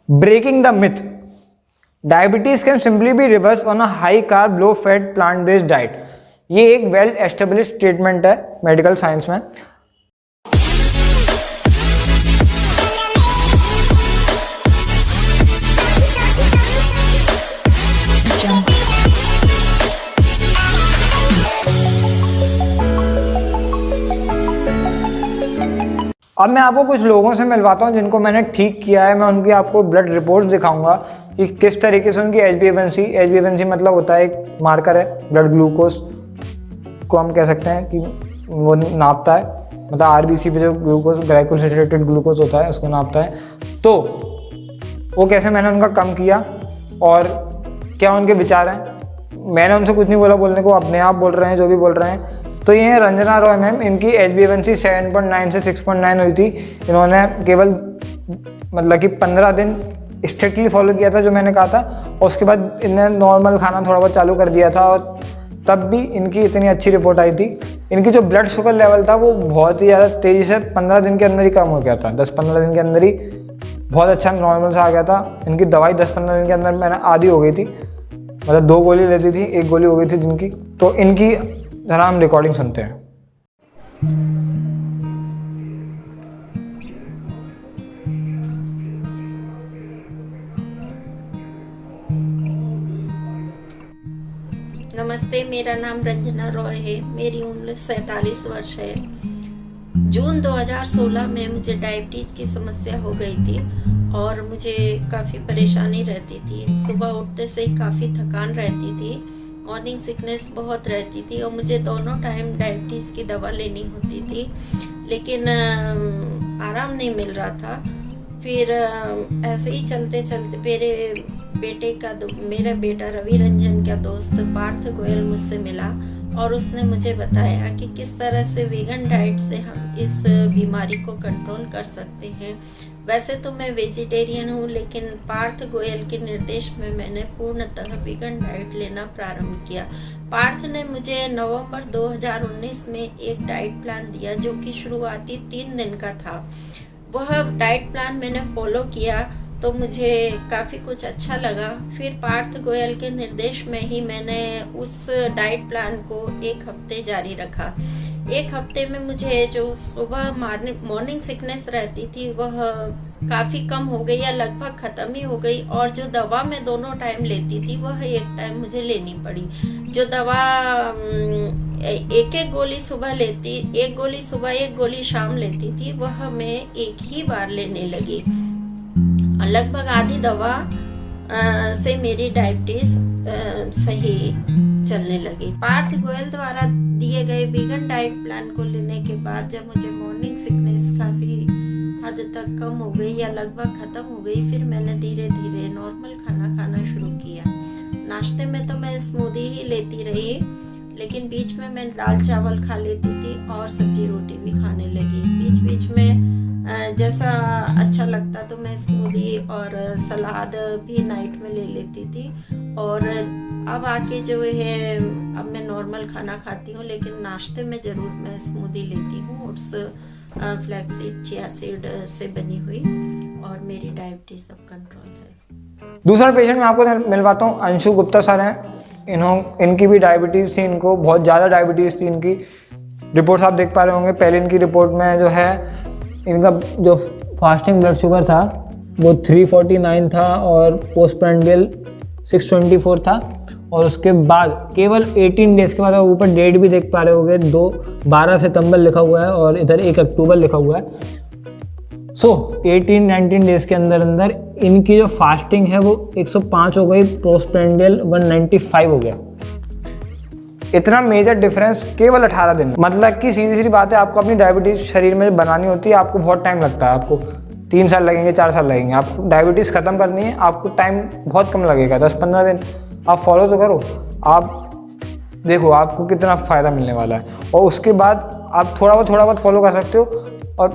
Breaking the myth, diabetes can simply be reversed on a high carb low fat plant based diet. ये एक well establish statement है medical science में। अब मैं आपको कुछ लोगों से मिलवाता हूं जिनको मैंने ठीक किया है। मैं उनकी आपको ब्लड रिपोर्ट्स दिखाऊंगा कि किस तरीके से उनकी HbA1c मतलब होता है एक मार्कर है, ब्लड ग्लूकोज को हम कह सकते हैं कि वो नापता है, मतलब RBC पे जो ग्लूकोज ग्लाइकोल ग्लूकोज होता है उसको नापता है। तो वो कैसे मैंने उनका कम किया और क्या उनके विचार हैं। मैंने उनसे कुछ नहीं बोला बोलने को, अपने आप बोल रहे हैं जो भी बोल रहे हैं। तो ये है रंजना रॉय मैम, इनकी HbA1c 7.9 से 6.9 हुई थी। इन्होंने केवल मतलब कि 15 दिन स्ट्रिक्टली फॉलो किया था जो मैंने कहा था, और उसके बाद इन्हें नॉर्मल खाना थोड़ा बहुत चालू कर दिया था और तब भी इनकी इतनी अच्छी रिपोर्ट आई थी। इनकी जो ब्लड शुगर लेवल था वो बहुत ही ज़्यादा तेज़ी से 15 दिन के अंदर ही कम हो गया था। 10-15 दिन के अंदर ही बहुत अच्छा नॉर्मल सा आ गया था। इनकी दवाई 10-15 दिन के अंदर मैंने आधी हो गई थी, मतलब 2 गोली लेती थी, 1 गोली हो गई थी जिनकी। तो इनकी जरा हम रिकॉर्डिंग सुनते हैं। नमस्ते, मेरा नाम रंजना रॉय है। मेरी उम्र 47 वर्ष है। जून 2016 में मुझे डायबिटीज़ की समस्या हो गई थी और मुझे काफ़ी परेशानी रहती थी। सुबह उठते से ही काफ़ी थकान रहती थी, मॉर्निंग सिकनेस बहुत रहती थी और मुझे दोनों टाइम डायबिटीज़ की दवा लेनी होती थी, लेकिन आराम नहीं मिल रहा था। फिर ऐसे ही चलते चलते मेरा बेटा रवि रंजन का दोस्त पार्थ गोयल मुझसे मिला और उसने मुझे बताया कि किस तरह से वीगन डाइट से हम इस बीमारी को कंट्रोल कर सकते हैं। वैसे तो मैं वेजिटेरियन हूँ, लेकिन पार्थ गोयल के निर्देश में मैंने पूर्णतः वीगन डाइट लेना प्रारंभ किया। पार्थ ने मुझे नवंबर 2019 में एक डाइट प्लान दिया जो कि शुरुआती 3 दिन का था। वह डाइट प्लान मैंने फॉलो किया तो मुझे काफ़ी कुछ अच्छा लगा। फिर पार्थ गोयल के निर्देश में ही मैंने उस डाइट प्लान को 1 हफ्ते जारी रखा। 1 हफ्ते में मुझे जो सुबह मॉर्निंग सिकनेस रहती थी वह काफ़ी कम हो गई या लगभग ख़त्म ही हो गई, और जो दवा मैं दोनों टाइम लेती थी वह एक टाइम मुझे लेनी पड़ी। जो दवा एक गोली सुबह लेती, 1 गोली सुबह 1 गोली शाम लेती थी, वह मैं एक ही बार लेने लगी। लगभग आधी दवा से मेरी डायबिटीज सही चलने लगी। पार्थ गोयल द्वारा दिए गए वीगन डाइट प्लान को लेने के बाद जब मुझे मॉर्निंग सिकनेस काफ़ी हद तक कम हो गई या लगभग ख़त्म हो गई, फिर मैंने धीरे धीरे नॉर्मल खाना खाना शुरू किया। नाश्ते में तो मैं स्मूदी ही लेती रही, लेकिन बीच में मैं दाल चावल खा लेती थी और सब्जी रोटी भी खाने लगी। बीच बीच में जैसा अच्छा लगता तो मैं स्मूदी और सलाद भी नाइट में ले लेती थी। और अब आके जो है अब मैं नॉर्मल खाना खाती हूँ, लेकिन नाश्ते में ज़रूर मैं स्मूदी लेती हूँ ओट्स, फ्लैक्सीड, चिया सीड से बनी हुई, और मेरी डायबिटीज़ अब कंट्रोल है। दूसरा पेशेंट मैं आपको मिलवाता हूँ, अंशु गुप्ता सर हैं। इनकी भी डायबिटीज़ थी, इनको बहुत ज़्यादा डायबिटीज़ थी। इनकी रिपोर्ट्स आप देख पा रहे होंगे। पहले इनकी रिपोर्ट में जो है इनका जो फास्टिंग ब्लड शुगर था वो 349 था और पोस्ट प्रेंडियल 624 था। और उसके बाद केवल 18 डेज़ के बाद, आप ऊपर डेट भी देख पा रहे होंगे, 12 सितंबर लिखा हुआ है और इधर 1 अक्टूबर लिखा हुआ है। 18-19 डेज़ के अंदर इनकी जो फास्टिंग है वो 105 हो गई, पोस्ट प्रेंडियल 195 हो गया। इतना मेजर डिफरेंस केवल 18 दिन। मतलब कि सीधी बात है, आपको अपनी डायबिटीज़ शरीर में बनानी होती है, आपको बहुत टाइम लगता है। आपको 3 साल लगेंगे, 4 साल लगेंगे। आपको डायबिटीज़ ख़त्म करनी है, आपको टाइम बहुत कम लगेगा, 10-15 दिन। आप फॉलो तो करो, आप देखो आपको कितना फ़ायदा मिलने वाला है। और उसके बाद आप थोड़ा बहुत फॉलो कर सकते हो। और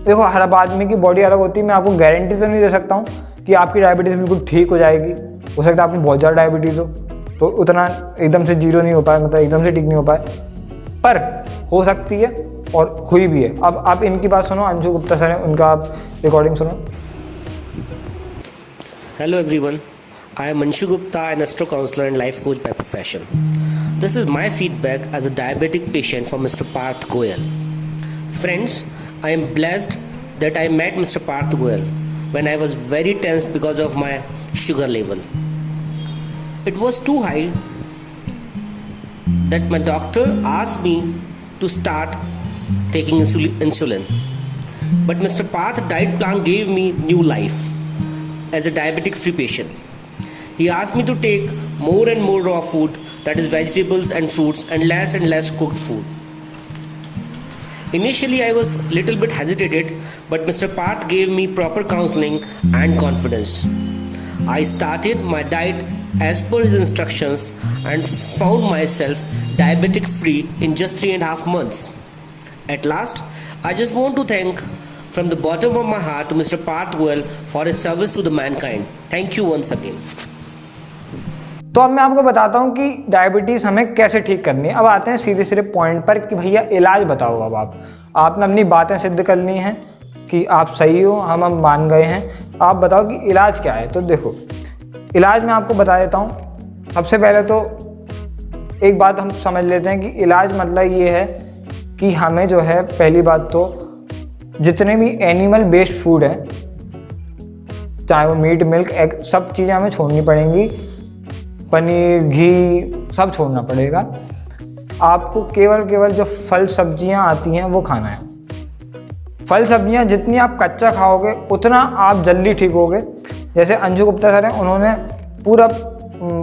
देखो, हर आदमी की बॉडी अलग होती है। मैं आपको गारंटी तो नहीं दे सकता हूँ कि आपकी डायबिटीज़ बिल्कुल ठीक हो जाएगी। हो सकता है आपको बहुत ज़्यादा डायबिटीज़ हो, तो उतना एकदम से 0 नहीं हो पाए, मतलब एकदम से ठीक नहीं हो पाए, पर हो सकती है और हुई भी है। अब आप इनकी बात सुनो, अंशु गुप्ता सर हैं, उनका आप रिकॉर्डिंग सुनो। Hello everyone, I am Anshu Gupta, an astro counselor and life coach by profession. This is my feedback as a diabetic patient from Mr. Parth Goyal. Friends, I am blessed that I met Mr. Parth Goyal when I was very tense because of my sugar level. It was too high that my doctor asked me to start taking insulin. But Mr. Parth diet plan gave me new life as a diabetic free patient. He asked me to take more and more raw food, that is vegetables and fruits, and less cooked food. Initially I was little bit hesitated, but Mr. Parth gave me proper counseling and confidence. I started my diet as per his instructions and found myself diabetic free in just 3.5 months. At last, I just want to thank from the bottom of my heart to Mr. Parth Goyal for his service to the mankind. Thank you once again. तो अब मैं आपको बताता हूँ कि diabetes हमें कैसे ठीक करनी है। अब आते हैं सीधे सीधे पॉइंट पर कि भैया इलाज बताओ। अब आपने अपनी बातें सिद्ध करनी है कि आप सही हो, हम मान गए हैं। आप बताओ कि इलाज क्या है। तो देखो, इलाज मैं आपको बता देता हूँ। सबसे पहले तो एक बात हम समझ लेते हैं कि इलाज मतलब ये है कि हमें जो है, पहली बात तो जितने भी एनिमल बेस्ड फूड है, चाहे वो मीट, मिल्क, एग, सब चीज़ें हमें छोड़नी पड़ेंगी। पनीर, घी सब छोड़ना पड़ेगा। आपको केवल जो फल सब्जियां आती हैं वो खाना है। फल सब्जियां जितनी आप कच्चा खाओगे उतना आप जल्दी ठीक होगे। जैसे अंशु गुप्ता सर हैं, उन्होंने पूरा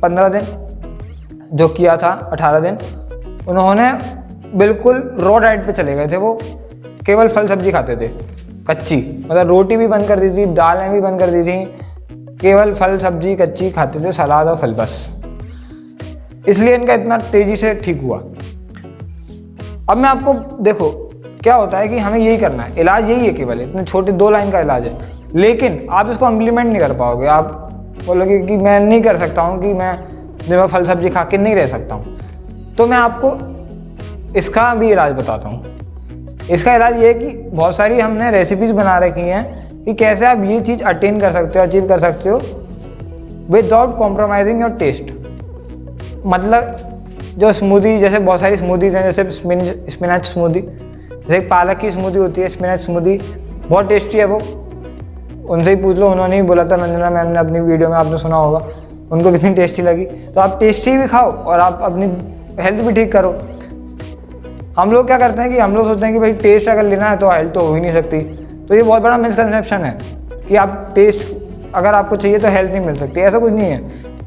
15 दिन जो किया था, 18 दिन उन्होंने बिल्कुल रॉ डाइट पे चले गए थे। वो केवल फल सब्जी खाते थे, कच्ची, मतलब रोटी भी बंद कर दी थी, दालें भी बंद कर दी थी, केवल फल सब्जी कच्ची खाते थे, सलाद और फल, बस। इसलिए इनका इतना तेजी से ठीक हुआ। अब मैं आपको, देखो क्या होता है कि हमें यही करना है। इलाज यही है, केवल इतने छोटे 2 लाइन का इलाज है, लेकिन आप इसको इम्प्लीमेंट नहीं कर पाओगे। आप बोलोगे कि मैं नहीं कर सकता हूँ, कि मैं फल सब्जी खा के नहीं रह सकता हूँ। तो मैं आपको इसका भी इलाज बताता हूँ। इसका इलाज ये है कि बहुत सारी हमने रेसिपीज़ बना रखी हैं कि कैसे आप ये चीज़ अटेन कर सकते हो, अचीव कर सकते हो विदाउट कॉम्प्रोमाइजिंग योर टेस्ट। मतलब जो स्मूदी, जैसे बहुत सारी स्मूदीज़ हैं, जैसे स्पिनच स्मूदी, जैसे पालक की स्मूदी होती है, स्पिनच स्मूदी, बहुत टेस्टी है वो। उनसे ही पूछ लो, उन्होंने ही बोला था, रंजना मैम ने अपनी वीडियो में, आपने सुना होगा, उनको कितनी टेस्टी लगी। तो आप टेस्टी भी खाओ और आप अपनी हेल्थ भी ठीक करो। हम लोग क्या करते हैं कि हम लोग सोचते हैं कि भाई टेस्ट अगर लेना है तो हेल्थ तो हो ही नहीं सकती। तो ये बहुत बड़ा मिसकंसेप्शन है कि आप टेस्ट अगर आपको चाहिए तो हेल्थ नहीं मिल सकती। ऐसा कुछ नहीं है,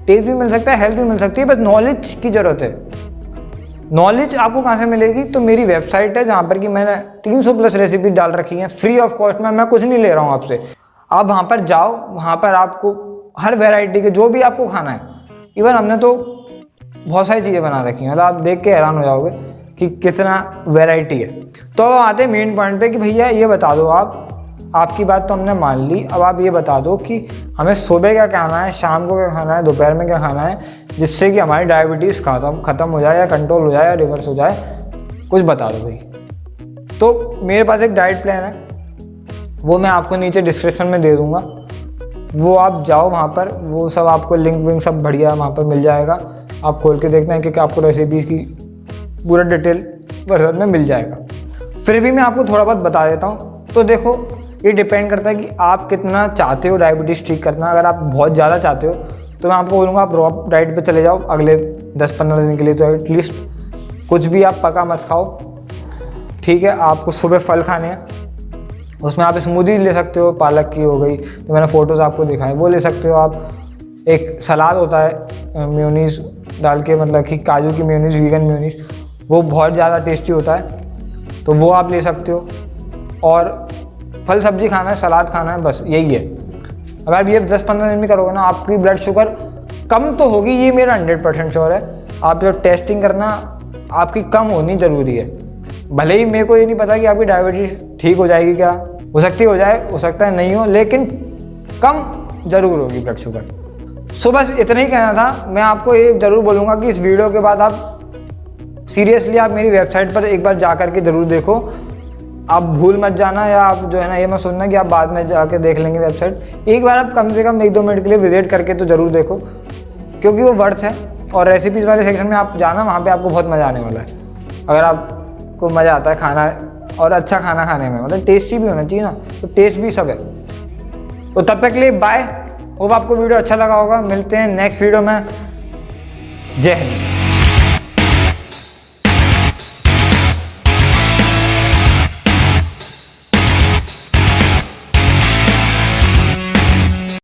टेस्ट भी मिल सकता है, हेल्थ भी मिल सकती है, बस नॉलेज की ज़रूरत है। नॉलेज आपको कहाँ से मिलेगी? तो मेरी वेबसाइट है जहाँ पर कि मैंने 300+ रेसिपी डाल रखी हैं फ्री ऑफ कॉस्ट में। मैं कुछ नहीं ले रहा हूँ आपसे। आप वहाँ पर जाओ, वहाँ पर आपको हर वेराइटी के जो भी आपको खाना है, इवन हमने तो बहुत सारी चीज़ें बना रखी हैं, मतलब आप देख के हैरान हो जाओगे कि कितना वैरायटी है। तो अब आते हैं मेन पॉइंट पे कि भैया ये बता दो, आपकी बात तो हमने मान ली, अब आप ये बता दो कि हमें सुबह क्या खाना है, शाम को क्या खाना है, दोपहर में क्या खाना है, जिससे कि हमारी डायबिटीज़ ख़त्म हो जाए या कंट्रोल हो जाए या रिवर्स हो जाए। कुछ बता दो भाई। तो मेरे पास एक डाइट प्लान है, वो मैं आपको नीचे डिस्क्रिप्शन में दे दूँगा। वो आप जाओ वहाँ पर, वो सब आपको लिंक विंक सब बढ़िया वहाँ पर मिल जाएगा। आप खोल के देखना है कि आपको रेसिपी की पूरा डिटेल वर्जन में मिल जाएगा। फिर भी मैं आपको थोड़ा बहुत बता देता हूँ। तो देखो, ये डिपेंड करता है कि आप कितना चाहते हो डायबिटीज़ ठीक करना। अगर आप बहुत ज़्यादा चाहते हो तो मैं आपको बोलूँगा आप रॉ डाइट पे चले जाओ अगले 10-15 दिन के लिए। तो एटलीस्ट कुछ भी आप पका मत खाओ, ठीक है। आपको सुबह फल खाने हैं, उसमें आप स्मूदी ले सकते हो, पालक की हो गई तो मैंने फ़ोटोज़ आपको दिखाए, वो ले सकते हो आप। एक सलाद होता है मेयोनीज़ डाल के, मतलब कि काजू की मेयोनीज़, वीगन मेयोनीज़, वो बहुत ज़्यादा टेस्टी होता है, तो वो आप ले सकते हो। और फल सब्जी खाना है, सलाद खाना है, बस यही है। अगर आप ये 10-15 दिन में करोगे ना, आपकी ब्लड शुगर कम तो होगी, ये मेरा 100% श्योर है। आप जो टेस्टिंग करना, आपकी कम होनी ज़रूरी है। भले ही मेरे को ये नहीं पता कि आपकी डायबिटीज़ ठीक हो जाएगी, क्या हो सकती हो जाए, हो सकता है नहीं हो, लेकिन कम ज़रूर होगी ब्लड शुगर। सो बस इतना ही कहना था। मैं आपको ये ज़रूर बोलूँगा कि इस वीडियो के बाद आप सीरियसली आप मेरी वेबसाइट पर एक बार जा कर के ज़रूर देखो आप भूल मत जाना, या आप जो है ना ये मत सोचना कि आप बाद में जाके देख लेंगे वेबसाइट। एक बार आप कम से कम 1-2 मिनट के लिए विजिट करके तो ज़रूर देखो, क्योंकि वो वर्थ है। और रेसिपीज़ वाले सेक्शन में आप जाना, वहाँ पे आपको बहुत मज़ा आने वाला है। अगर आपको मज़ा आता है खाना और अच्छा खाना खाने में, मतलब टेस्टी भी होना चाहिए ना, तो टेस्ट भी सब है। तो तब तक के लिए बाय। होप आपको वीडियो अच्छा लगा होगा। मिलते हैं नेक्स्ट वीडियो में। जय हिंद।